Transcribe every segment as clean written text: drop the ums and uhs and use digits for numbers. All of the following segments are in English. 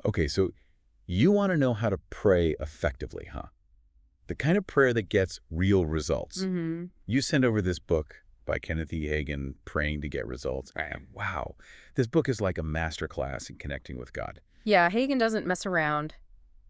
Okay, so you want to know how to pray effectively, huh? The kind of prayer that gets real results. Mm-hmm. You sent over this book by Kenneth Hagin, Praying to Get Results. Right. And wow, this book is like a masterclass in connecting with God. Yeah, Hagin doesn't mess around.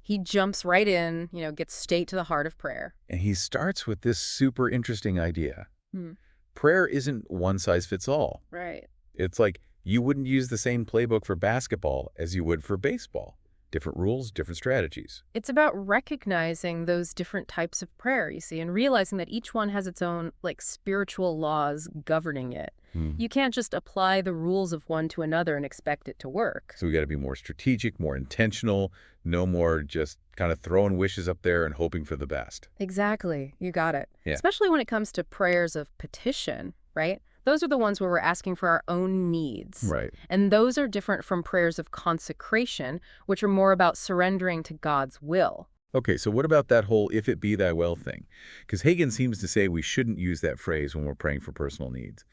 He jumps right in, gets straight to the heart of prayer. And he starts with this super interesting idea. Hmm. Prayer isn't one size fits all. Right. It's like you wouldn't use the same playbook for basketball as you would for baseball. Different rules, different strategies. It's about recognizing those different types of prayer, you see, and realizing that each one has its own, spiritual laws governing it. You can't just apply the rules of one to another and expect it to work. So we got to be more strategic, more intentional, no more just kind of throwing wishes up there and hoping for the best. Exactly. You got it. Yeah. Especially when it comes to prayers of petition, right? Those are the ones where we're asking for our own needs. Right. And those are different from prayers of consecration, which are more about surrendering to God's will. Okay, so what about that whole if it be thy will thing? Because Hagin seems to say we shouldn't use that phrase when we're praying for personal needs.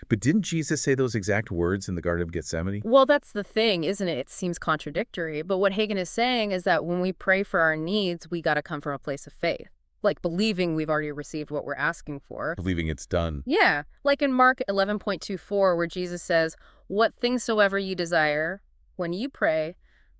But didn't Jesus say those exact words in the Garden of Gethsemane? Well, that's the thing, isn't it? It seems contradictory. But what Hagin is saying is that when we pray for our needs, we got to come from a place of faith. Like believing we've already received what we're asking for. Believing it's done. Yeah, like in Mark 11:24, where Jesus says, "What things soever you desire, when you pray,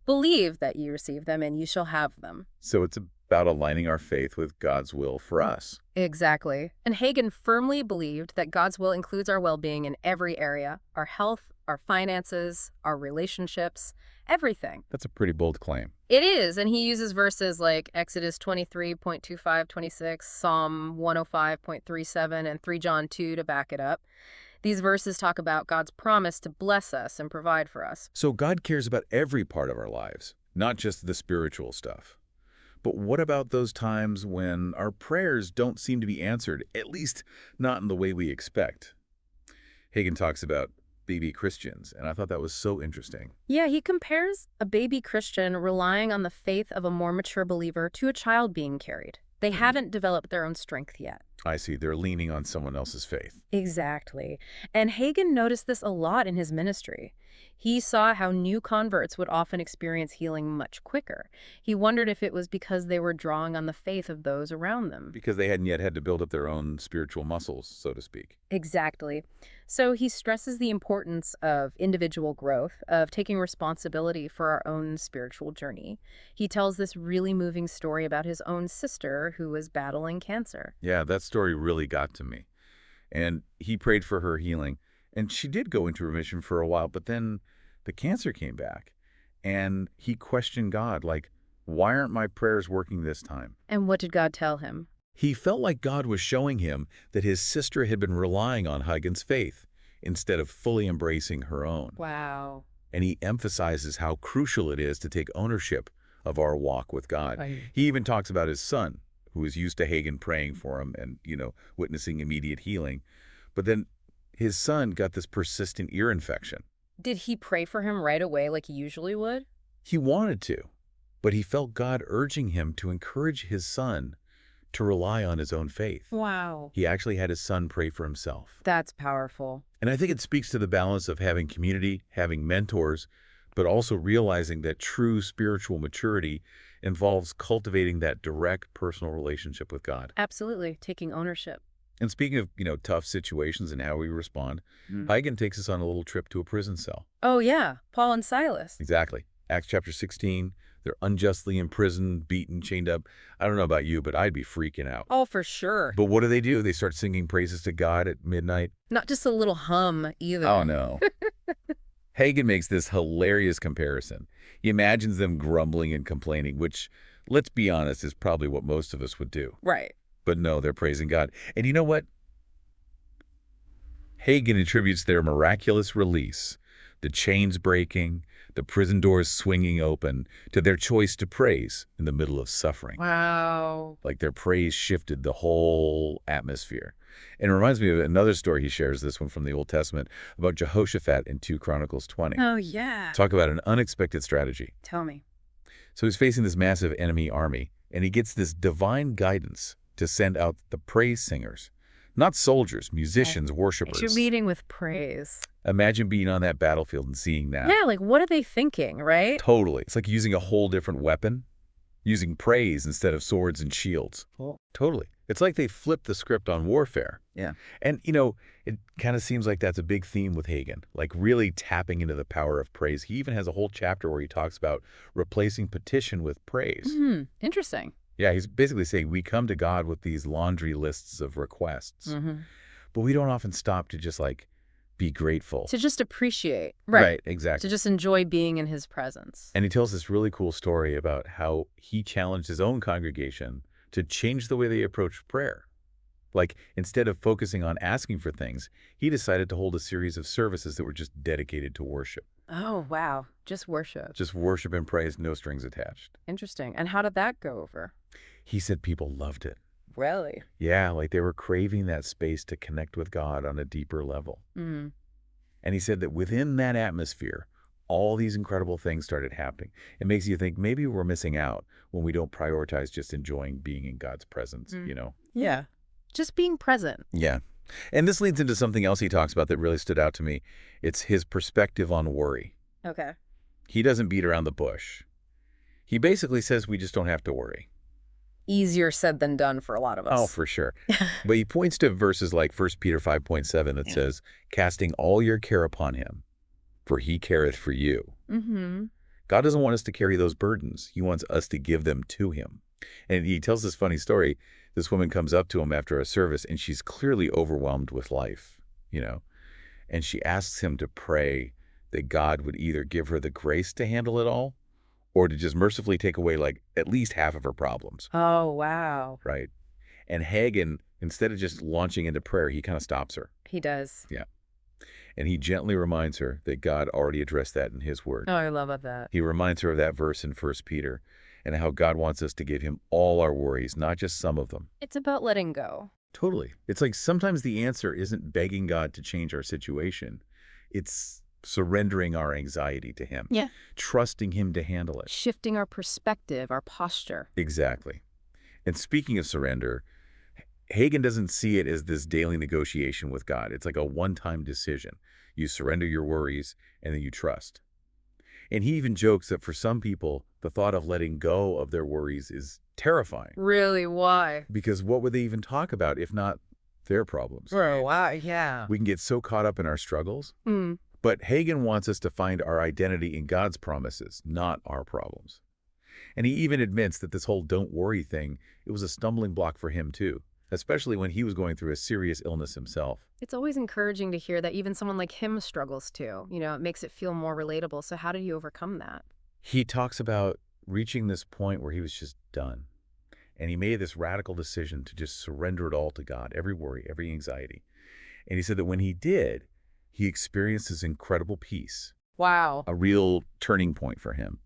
believe that you receive them and you shall have them." So it's about aligning our faith with God's will for us. Exactly. And Hagin firmly believed that God's will includes our well-being in every area, our health, our finances, our relationships, everything. That's a pretty bold claim. It is, and he uses verses like Exodus 23.25, 26, Psalm 105.37, and 3 John 2 to back it up. These verses talk about God's promise to bless us and provide for us. So God cares about every part of our lives, not just the spiritual stuff. But what about those times when our prayers don't seem to be answered, at least not in the way we expect? Hagin talks about baby Christians, and I thought that was so interesting. Yeah, he compares a baby Christian relying on the faith of a more mature believer to a child being carried. They haven't developed their own strength yet. I see. They're leaning on someone else's faith. Exactly. And Hagin noticed this a lot in his ministry. He saw how new converts would often experience healing much quicker. He wondered if it was because they were drawing on the faith of those around them. Because they hadn't yet had to build up their own spiritual muscles, so to speak. Exactly. So he stresses the importance of individual growth, of taking responsibility for our own spiritual journey. He tells this really moving story about his own sister who was battling cancer. Yeah, that story really got to me. And he prayed for her healing. And she did go into remission for a while, but then the cancer came back. And he questioned God, like, why aren't my prayers working this time? And what did God tell him? He felt like God was showing him that his sister had been relying on Hagin's faith instead of fully embracing her own. Wow. And he emphasizes how crucial it is to take ownership of our walk with God. He even talks about his son, who was used to Hagin praying for him and, witnessing immediate healing. But then his son got this persistent ear infection. Did he pray for him right away like he usually would? He wanted to, but he felt God urging him to encourage his son to rely on his own faith. Wow. He actually had his son pray for himself. That's powerful. And I think it speaks to the balance of having community, having mentors, but also realizing that true spiritual maturity involves cultivating that direct personal relationship with God. Absolutely. Taking ownership. And speaking of, tough situations and how we respond, Hagin takes us on a little trip to a prison cell. Oh, yeah. Paul and Silas. Exactly. Acts chapter 16, they're unjustly imprisoned, beaten, chained up. I don't know about you, but I'd be freaking out. Oh, for sure. But what do? They start singing praises to God at midnight. Not just a little hum either. Oh, no. Hagin makes this hilarious comparison. He imagines them grumbling and complaining, which, let's be honest, is probably what most of us would do. Right. But no, they're praising God. And you know what? Hagin attributes their miraculous release, the chains breaking, the prison doors swinging open, to their choice to praise in the middle of suffering. Wow. Like their praise shifted the whole atmosphere. And it reminds me of another story he shares, this one from the Old Testament, about Jehoshaphat in 2 Chronicles 20. Oh, yeah. Talk about an unexpected strategy. Tell me. So he's facing this massive enemy army, and he gets this divine guidance to send out the praise singers. Not soldiers, musicians, worshipers. You're leading with praise. Imagine being on that battlefield and seeing that. Yeah, like what are they thinking, right? Totally. It's like using a whole different weapon, using praise instead of swords and shields. Cool. Totally. It's like they flipped the script on warfare. Yeah. And, it kind of seems like that's a big theme with Hagin, like really tapping into the power of praise. He even has a whole chapter where he talks about replacing petition with praise. Interesting. Yeah, he's basically saying we come to God with these laundry lists of requests, but we don't often stop to just like be grateful. To just appreciate. Right, exactly. To just enjoy being in his presence. And he tells this really cool story about how he challenged his own congregation to change the way they approached prayer. Like, instead of focusing on asking for things, he decided to hold a series of services that were just dedicated to worship. Oh, wow. Just worship. Just worship and praise, no strings attached. Interesting. And how did that go over? He said people loved it. Really? Yeah, like they were craving that space to connect with God on a deeper level. And he said that within that atmosphere, all these incredible things started happening. It makes you think maybe we're missing out when we don't prioritize just enjoying being in God's presence, Yeah. Just being present. Yeah. And this leads into something else he talks about that really stood out to me. It's his perspective on worry. Okay. He doesn't beat around the bush. He basically says we just don't have to worry. Easier said than done for a lot of us. Oh, for sure. But he points to verses like 1 Peter 5:7 that says, casting all your care upon him, for he careth for you. God doesn't want us to carry those burdens. He wants us to give them to him. And he tells this funny story. This woman comes up to him after a service, and she's clearly overwhelmed with life, and she asks him to pray that God would either give her the grace to handle it all or to just mercifully take away like at least half of her problems. Oh, wow. Right. And Hagin, instead of just launching into prayer, he kind of stops her. He does. Yeah. And he gently reminds her that God already addressed that in his word. Oh, I love that. He reminds her of that verse in 1 Peter and how God wants us to give him all our worries, not just some of them. It's about letting go. Totally. It's like sometimes the answer isn't begging God to change our situation. It's surrendering our anxiety to him. Yeah. Trusting him to handle it. Shifting our perspective, our posture. Exactly. And speaking of surrender, Hagin doesn't see it as this daily negotiation with God. It's like a one-time decision. You surrender your worries, and then you trust. And he even jokes that for some people, the thought of letting go of their worries is terrifying. Really? Why? Because what would they even talk about if not their problems? Oh, wow, yeah. We can get so caught up in our struggles. But Hagin wants us to find our identity in God's promises, not our problems. And he even admits that this whole don't worry thing, it was a stumbling block for him too, especially when he was going through a serious illness himself. It's always encouraging to hear that even someone like him struggles too. It makes it feel more relatable. So how did you overcome that? He talks about reaching this point where he was just done. And he made this radical decision to just surrender it all to God, every worry, every anxiety. And he said that when he did, he experienced this incredible peace. Wow. A real turning point for him.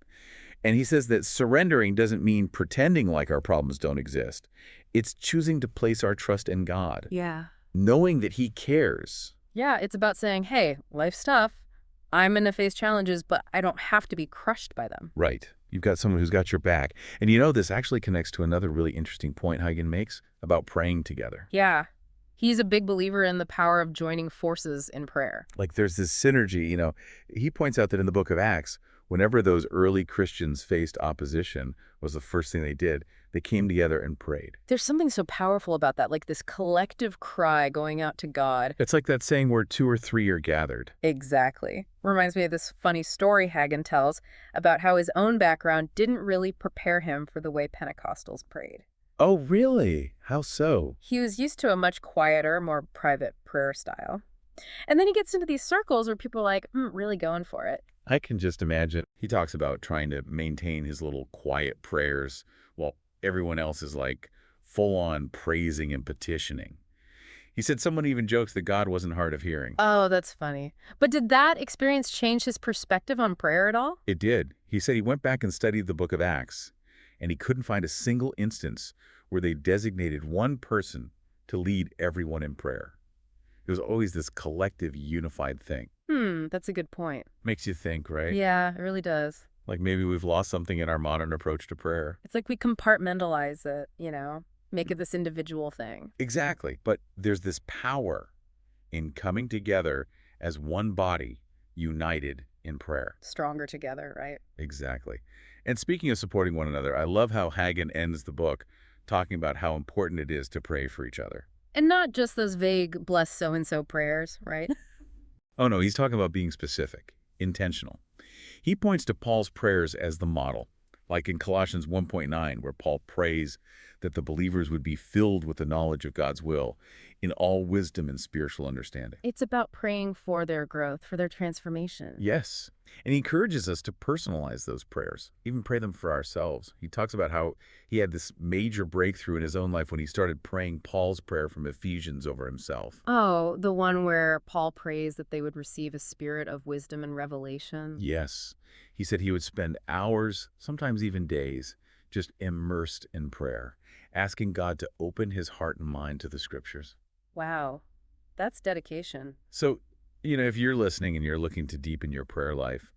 And he says that surrendering doesn't mean pretending like our problems don't exist. It's choosing to place our trust in God. Yeah. Knowing that he cares. Yeah, it's about saying, hey, life's tough. I'm going to face challenges, but I don't have to be crushed by them. Right. You've got someone who's got your back. And this actually connects to another really interesting point Hagin makes about praying together. Yeah. He's a big believer in the power of joining forces in prayer. Like there's this synergy, He points out that in the book of Acts, whenever those early Christians faced opposition, was the first thing they did. They came together and prayed. There's something so powerful about that, like this collective cry going out to God. It's like that saying where 2 or 3 are gathered. Exactly. Reminds me of this funny story Hagin tells about how his own background didn't really prepare him for the way Pentecostals prayed. Oh, really? How so? He was used to a much quieter, more private prayer style. And then he gets into these circles where people are like, really going for it. I can just imagine. He talks about trying to maintain his little quiet prayers while everyone else is like full-on praising and petitioning. He said someone even jokes that God wasn't hard of hearing. Oh, that's funny. But did that experience change his perspective on prayer at all? It did. He said he went back and studied the book of Acts, and he couldn't find a single instance where they designated one person to lead everyone in prayer. It was always this collective, unified thing. That's a good point. Makes you think, right? Yeah, it really does. Like maybe we've lost something in our modern approach to prayer. It's like we compartmentalize it, make it this individual thing. Exactly. But there's this power in coming together as one body, united in prayer. Stronger together, right? Exactly. And speaking of supporting one another, I love how Hagin ends the book talking about how important it is to pray for each other. And not just those vague bless so-and-so prayers, right? Oh no, he's talking about being specific, intentional. He points to Paul's prayers as the model, like in Colossians 1:9, where Paul prays that the believers would be filled with the knowledge of God's will in all wisdom and spiritual understanding. It's about praying for their growth, for their transformation. Yes, and he encourages us to personalize those prayers, even pray them for ourselves. He talks about how he had this major breakthrough in his own life when he started praying Paul's prayer from Ephesians over himself. Oh, the one where Paul prays that they would receive a spirit of wisdom and revelation. Yes, he said he would spend hours, sometimes even days, just immersed in prayer, asking God to open his heart and mind to the scriptures. Wow, that's dedication. So, if you're listening and you're looking to deepen your prayer life,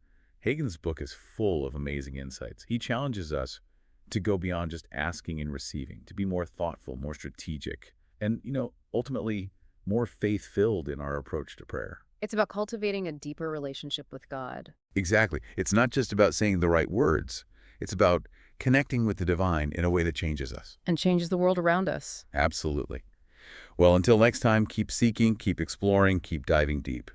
Hagen's book is full of amazing insights. He challenges us to go beyond just asking and receiving, to be more thoughtful, more strategic, and, ultimately more faith-filled in our approach to prayer. It's about cultivating a deeper relationship with God. Exactly. It's not just about saying the right words. It's about connecting with the divine in a way that changes us. And changes the world around us. Absolutely. Well, until next time, keep seeking, keep exploring, keep diving deep.